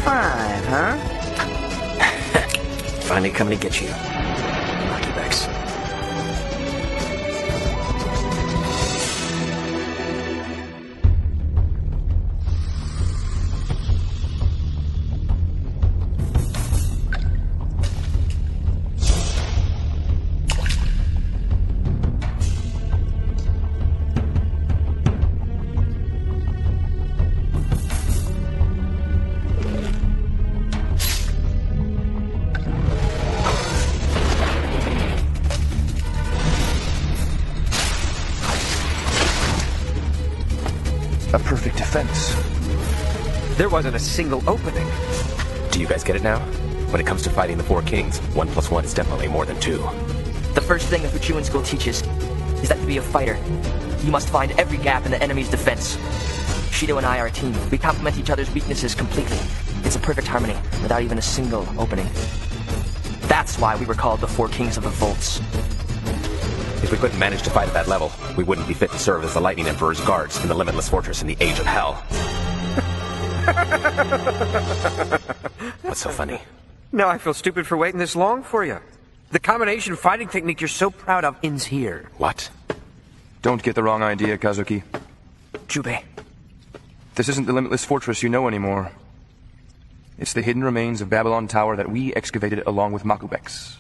Fine, huh? Finally coming to get you. Macubex. A perfect defense. There wasn't a single opening. Do you guys get it now? When it comes to fighting the Four Kings, 1 + 1 is definitely more than 2. The first thing the Fuchuan school teaches is that to be a fighter, you must find every gap in the enemy's defense. Shido and I are a team. We complement each other's weaknesses completely. It's a perfect harmony, without even a single opening. That's why we were called the Four Kings of the Vaults. If we couldn't manage to fight at that level, we wouldn't be fit to serve as the Lightning Emperor's guards in the Limitless Fortress in the Age of Hell. What's so funny? Now I feel stupid for waiting this long for you. The combination fighting technique you're so proud of ends here. What? Don't get the wrong idea, Kazuki. Jubei. This isn't the Limitless Fortress you know anymore. It's the hidden remains of Babylon Tower that we excavated along with Macubex.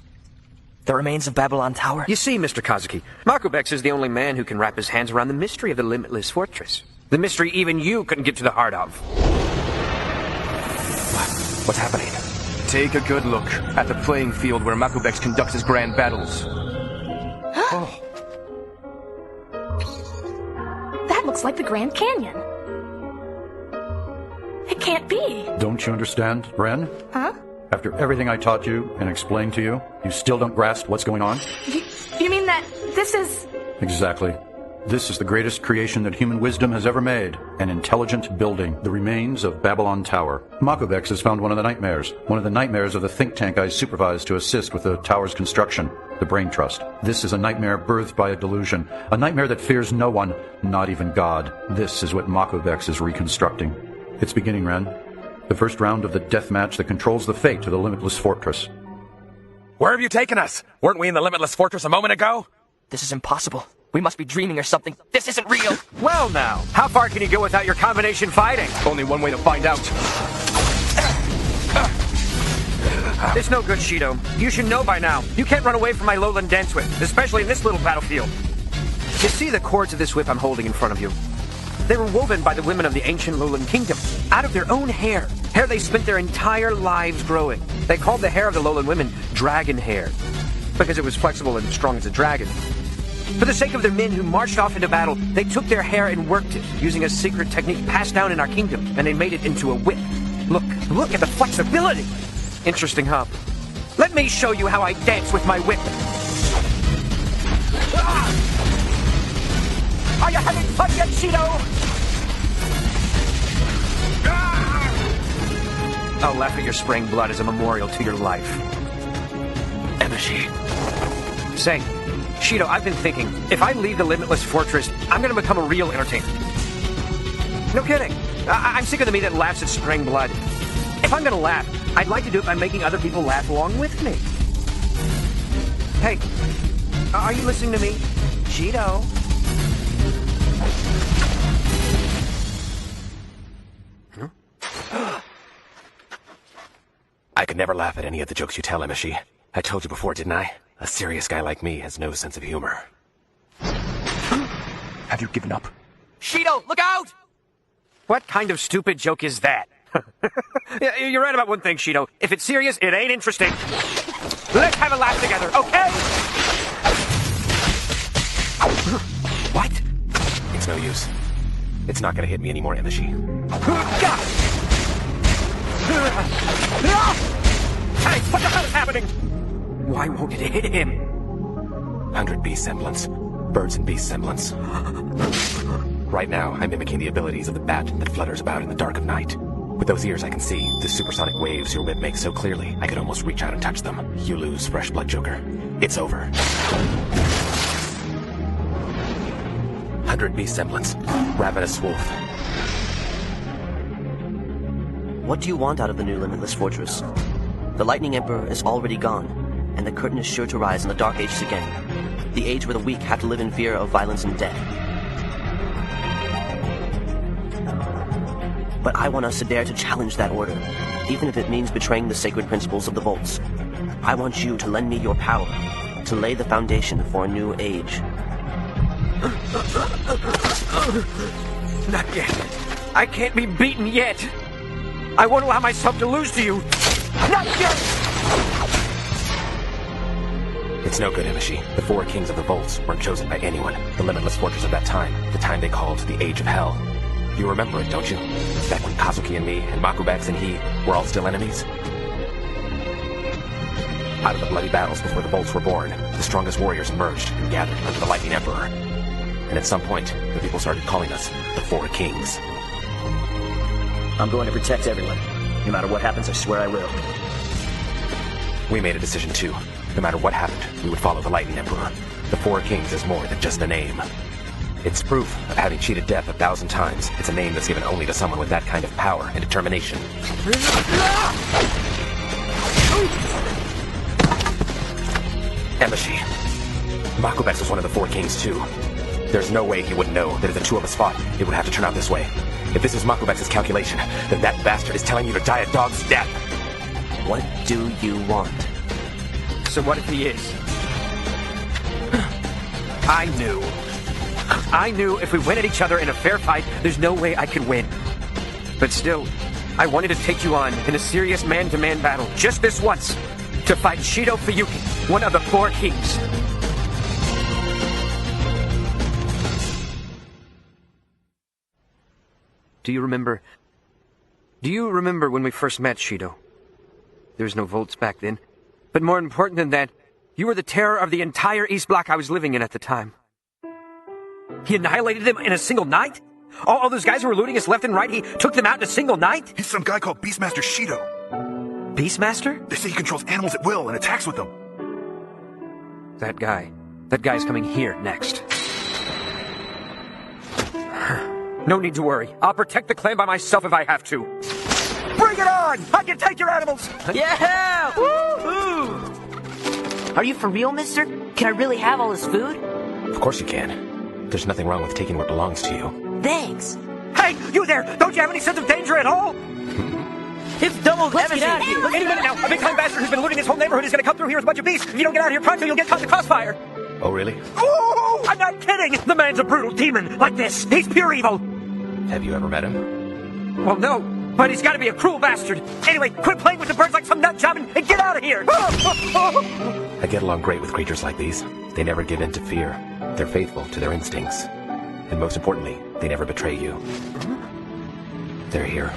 The remains of Babylon Tower? You see, Mr. Kazuki, Macubex is the only man who can wrap his hands around the mystery of the Limitless Fortress. The mystery even you couldn't get to the heart of. What's happening? Take a good look at the playing field where Macubex conducts his grand battles. Oh. That looks like the Grand Canyon. It can't be. Don't you understand, Ren? Huh? After everything I taught you and explained to you, you still don't grasp what's going on? You mean that this is... Exactly. This is the greatest creation that human wisdom has ever made. An intelligent building, the remains of Babylon Tower. Macubex has found one of the nightmares of the think tank I supervised to assist with the tower's construction, the Brain Trust. This is a nightmare birthed by a delusion, a nightmare that fears no one, not even God. This is what Macubex is reconstructing. It's beginning, Ren. The first round of the death match that controls the fate of the Limitless Fortress. Where have you taken us? Weren't we in the Limitless Fortress a moment ago? This is impossible. We must be dreaming or something. This isn't real. Well now, how far can you go without your combination fighting? Only one way to find out. It's no good, Shido. You should know by now. You can't run away from my lowland dance whip, especially in this little battlefield. You see the cords of this whip I'm holding in front of you? They were woven by the women of the ancient lowland kingdom, out of their own hair. Hair they spent their entire lives growing. They called the hair of the lowland women dragon hair, because it was flexible and strong as a dragon. For the sake of their men who marched off into battle, they took their hair and worked it, using a secret technique passed down in our kingdom, and they made it into a whip. Look at the flexibility! Interesting, huh? Let me show you how I dance with my whip. Are you having fun yet, Shido? I'll laugh at your spraying blood as a memorial to your life. Emishi. Say, Shido, I've been thinking, if I leave the Limitless Fortress, I'm gonna become a real entertainer. No kidding. I'm sick of the me that laughs at spraying blood. If I'm gonna laugh, I'd like to do it by making other people laugh along with me. Hey, are you listening to me? Shido. I could never laugh at any of the jokes you tell, Emishi. I told you before, didn't I? A serious guy like me has no sense of humor. Have you given up? Shido, look out! What kind of stupid joke is that? Yeah, you're right about one thing, Shido. If it's serious, it ain't interesting. Let's have a laugh together, okay? What? It's no use. It's not gonna hit me anymore, Emishi. Hey, what the hell is happening? Why won't it hit him? 100 beast semblance. Birds and beast semblance. Right now, I'm mimicking the abilities of the bat that flutters about in the dark of night. With those ears, I can see the supersonic waves your whip makes so clearly, I could almost reach out and touch them. You lose, Fresh Blood Joker. It's over. 100 beast semblance. Ravenous wolf. What do you want out of the new Limitless Fortress? The Lightning Emperor is already gone, and the curtain is sure to rise in the Dark Ages again. The age where the weak have to live in fear of violence and death. But I want us to dare to challenge that order, even if it means betraying the sacred principles of the Vaults. I want you to lend me your power, to lay the foundation for a new age. Not yet. I can't be beaten yet. I won't allow myself to lose to you. Not yet! It's no good, Emishi. The four kings of the Vaults weren't chosen by anyone. The Limitless Fortress of that time, the time they called the Age of Hell. You remember it, don't you? Back when Kazuki and me, and Makubax and he, were all still enemies? Out of the bloody battles before the Vaults were born, the strongest warriors emerged and gathered under the Lightning Emperor. And at some point, the people started calling us the Four Kings. I'm going to protect everyone. No matter what happens, I swear I will. We made a decision too. No matter what happened, we would follow the Lightning Emperor. The Four Kings is more than just a name. It's proof of having cheated death 1,000 times. It's a name that's given only to someone with that kind of power and determination. Emishi. Makubex was one of the Four Kings too. There's no way he wouldn't know that if the two of us fought, it would have to turn out this way. If this is Makubex's calculation, then that bastard is telling you to die a dog's death. What do you want? So what if he is? I knew if we went at each other in a fair fight, there's no way I could win. But still, I wanted to take you on in a serious man-to-man battle, just this once, to fight Shido Fuyuki, one of the Four Kings. Do you remember when we first met, Shido? There was no Vaults back then. But more important than that, you were the terror of the entire East Block I was living in at the time. He annihilated them in a single night? All those guys who were looting us left and right, he took them out in a single night? He's some guy called Beastmaster Shido. Beastmaster? They say he controls animals at will and attacks with them. That guy's coming here next. No need to worry. I'll protect the clan by myself if I have to. Bring it on! I can take your animals! Yeah! Woo-hoo! Are you for real, mister? Can I really have all this food? Of course you can. There's nothing wrong with taking what belongs to you. Thanks. Hey, you there! Don't you have any sense of danger at all? It's double Let's get out of here. Any minute now, a big time bastard who's been looting this whole neighborhood is gonna come through here with a bunch of beasts. If you don't get out of here pronto, you'll get caught in the crossfire. Oh, really? Oh, I'm not kidding! The man's a brutal demon, like this. He's pure evil. Have you ever met him? Well, no, but he's gotta be a cruel bastard. Anyway, quit playing with the birds like some nut job and get out of here! I get along great with creatures like these. They never give in to fear. They're faithful to their instincts. And most importantly, they never betray you. They're here.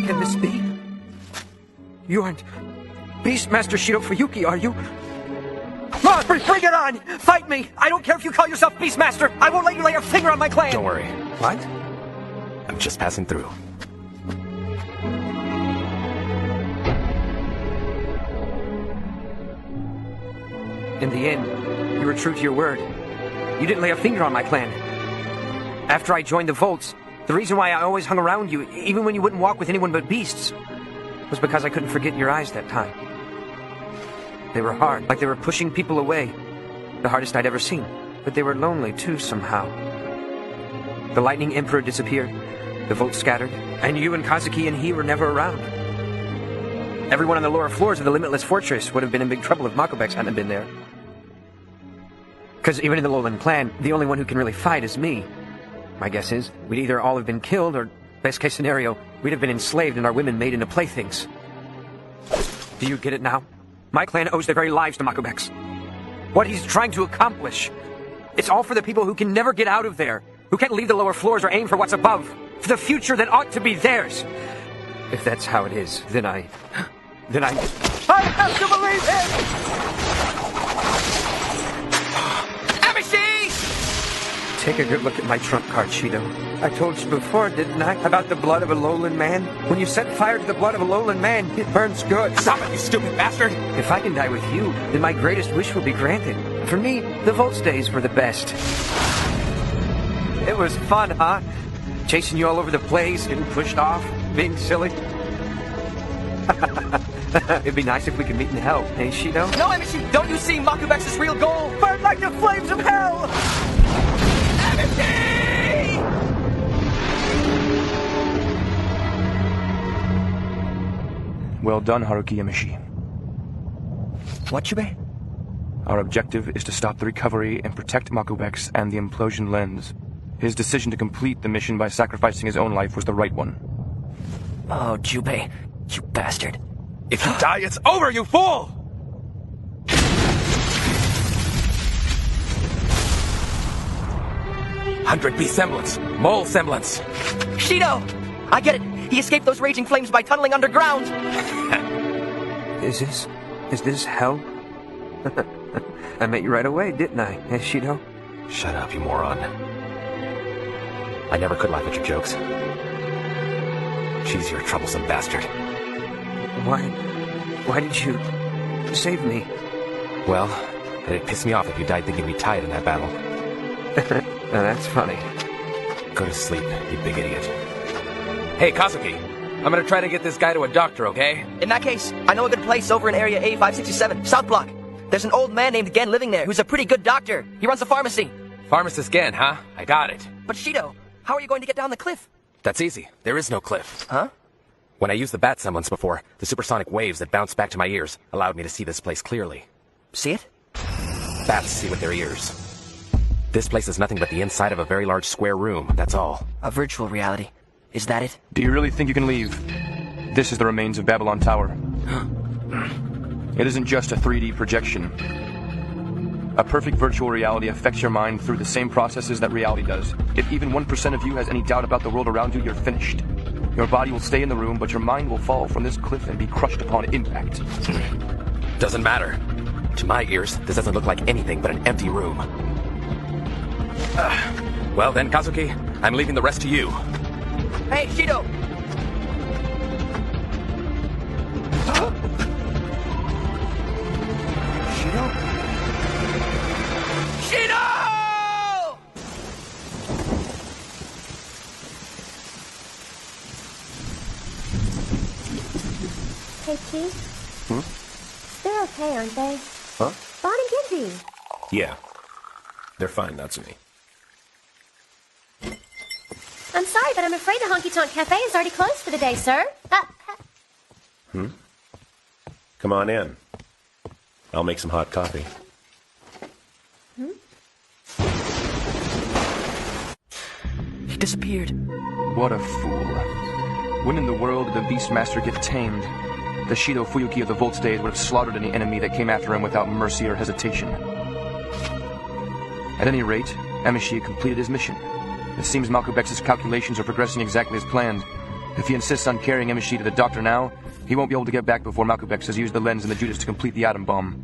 Can this be? You aren't Beastmaster Shido Fuyuki, are you? Run! Bring it on! Fight me! I don't care if you call yourself Beastmaster! I won't let you lay a finger on my clan! Don't worry. What? I'm just passing through. In the end, you were true to your word. You didn't lay a finger on my clan. After I joined the Volts, the reason why I always hung around you, even when you wouldn't walk with anyone but beasts, was because I couldn't forget your eyes that time. They were hard, like they were pushing people away. The hardest I'd ever seen. But they were lonely, too, somehow. The Lightning Emperor disappeared, the Volts scattered, and you and Kazuki and he were never around. Everyone on the lower floors of the Limitless Fortress would have been in big trouble if Makobex hadn't been there. Because even in the Lowland clan, the only one who can really fight is me. My guess is, we'd either all have been killed, or, best case scenario, we'd have been enslaved and our women made into playthings. Do you get it now? My clan owes their very lives to Makobex. What he's trying to accomplish. It's all for the people who can never get out of there, who can't leave the lower floors or aim for what's above, for the future that ought to be theirs. If that's how it is, then I have to believe him! Amishi! Take a good look at my trump card, Shido. I told you before, didn't I, about the blood of a lowland man? When you set fire to the blood of a lowland man, it burns good. Stop it, you stupid bastard! If I can die with you, then my greatest wish will be granted. For me, the Volts days were the best. It was fun, huh? Chasing you all over the place, getting pushed off, being silly. It'd be nice if we could meet in hell, hey, Shido? No, Amishi! Don't you see Makubex's real goal? Burn like the flames of hell! Amishi! Well done, Haruki Yamishi. What, Chube? Our objective is to stop the recovery and protect Makobex and the implosion lens. His decision to complete the mission by sacrificing his own life was the right one. Oh, Jubei, you bastard. If you die, it's over, you fool! Hundred Beast semblance, mole semblance. Shido! I get it. He escaped those raging flames by tunneling underground. Is this hell? I met you right away, didn't I, hey, Shido? Shut up, you moron. I never could laugh at your jokes. She's your troublesome bastard. Why did you save me? Well, it'd piss me off if you died thinking we tied in that battle. Now, that's funny. Go to sleep, you big idiot. Hey, Kazuki, I'm gonna try to get this guy to a doctor, okay? In that case, I know a good place over in area A567, South Block. There's an old man named Gen living there who's a pretty good doctor. He runs a pharmacy. Pharmacist Gen, huh? I got it. But Shido, how are you going to get down the cliff? That's easy. There is no cliff. Huh? When I used the bat semblance before, the supersonic waves that bounced back to my ears allowed me to see this place clearly. See it? Bats see with their ears. This place is nothing but the inside of a very large square room, that's all. A virtual reality. Is that it? Do you really think you can leave? This is the remains of Babylon Tower. It isn't just a 3D projection. A perfect virtual reality affects your mind through the same processes that reality does. If even 1% of you has any doubt about the world around you, you're finished. Your body will stay in the room, but your mind will fall from this cliff and be crushed upon impact. Doesn't matter. To my ears, this doesn't look like anything but an empty room. Well then, Kazuki, I'm leaving the rest to you. Hey, Shido! Shido? Shido! Hey, Chief. They're okay, aren't they? Huh? Bon and Genji. Yeah. They're fine, Natsumi. I'm sorry, but I'm afraid the Honky Tonk Cafe is already closed for the day, sir. Come on in. I'll make some hot coffee. He disappeared. What a fool. When in the world did the Beastmaster get tamed? The Shido Fuyuki of the Volts days would have slaughtered any enemy that came after him without mercy or hesitation. At any rate, Amishi completed his mission. It seems Makubex's calculations are progressing exactly as planned. If he insists on carrying Amishi to the doctor now, he won't be able to get back before Makubex has used the lens and the Judas to complete the atom bomb.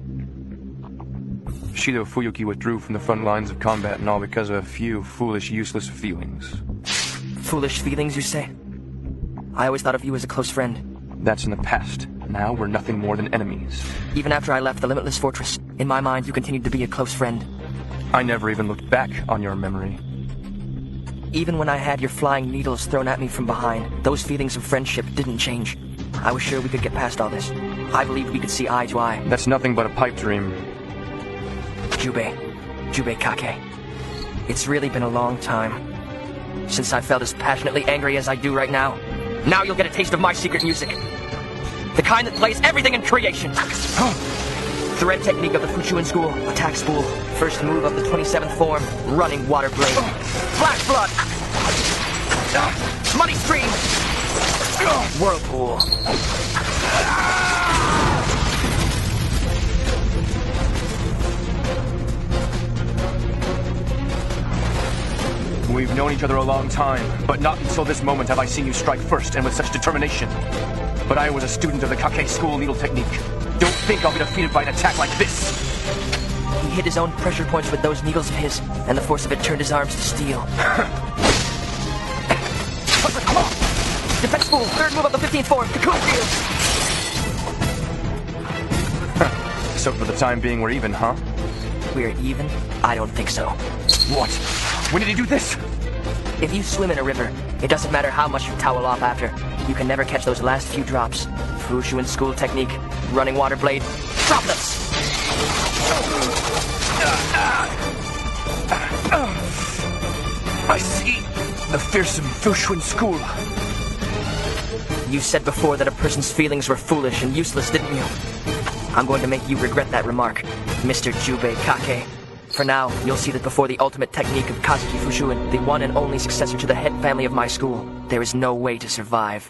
Shido Fuyuki withdrew from the front lines of combat, and all because of a few foolish, useless feelings. Foolish feelings, you say? I always thought of you as a close friend. That's in the past. Now we're nothing more than enemies. Even after I left the Limitless Fortress, in my mind you continued to be a close friend. I never even looked back on your memory. Even when I had your flying needles thrown at me from behind, those feelings of friendship didn't change. I was sure we could get past all this. I believed we could see eye to eye. That's nothing but a pipe dream. Jubei Kake. It's really been a long time since I felt as passionately angry as I do right now. Now you'll get a taste of my secret music. The kind that plays everything in creation. The red technique of the Fuchuan school, attack spool. First move of the 27th form, running water blade. Flash flood. Muddy stream. Whirlpool. We've known each other a long time, but not until this moment have I seen you strike first and with such determination. But I was a student of the Kake school needle technique. Don't think I'll be defeated by an attack like this. He hit his own pressure points with those needles of his, and the force of it turned his arms to steel. Defense spool, third move of the 15th form, cocoon field. So for the time being, we're even, huh? We're even? I don't think so. What? When did he do this? If you swim in a river, it doesn't matter how much you towel off after. You can never catch those last few drops. Fushuan school technique, running water blade, droplets! I see. The fearsome Fushuan school. You said before that a person's feelings were foolish and useless, didn't you? I'm going to make you regret that remark, Mr. Jubei Kake. For now, you'll see that before the ultimate technique of Kazuki Fushuan, the one and only successor to the head family of my school, there is no way to survive.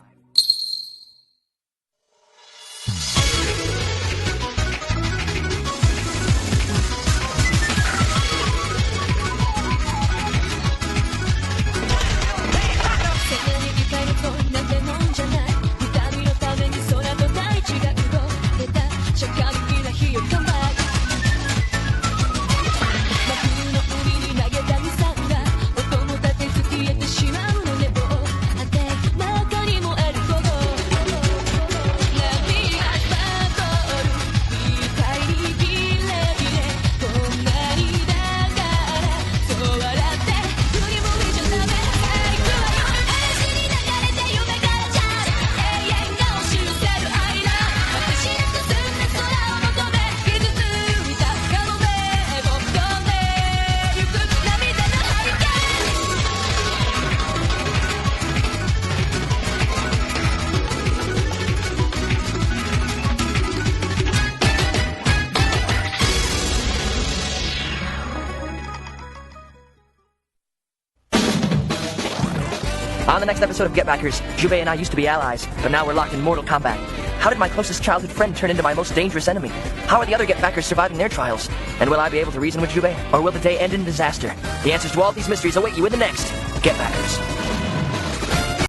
On the next episode of Getbackers, Jubei and I used to be allies, but now we're locked in mortal combat. How did my closest childhood friend turn into my most dangerous enemy? How are the other Getbackers surviving their trials? And will I be able to reason with Jubei? Or will the day end in disaster? The answers to all these mysteries await you in the next Getbackers.